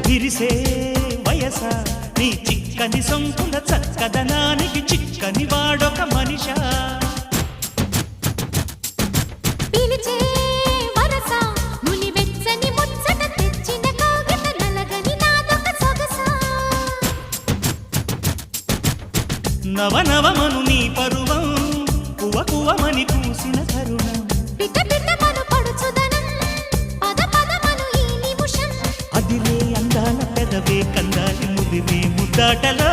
విరిసే వయస నీ చిక్కని సొంపుల చక్కదనానికి చిక్కని వాడొక మనిషా పిలిచే వరస ముని వెచ్చని ముచ్చట తెచ్చిన కాగిత నలగని నాదొక సొగస నవనవమను నీ పరువం కువ కువమని పూసిన తరుణం పిట పిటమను పడుచుదనం పద పదమను ఈ నిమిషం అదిలే అందాల పెదవే కందాలి ముదిరే ముద్దాటలో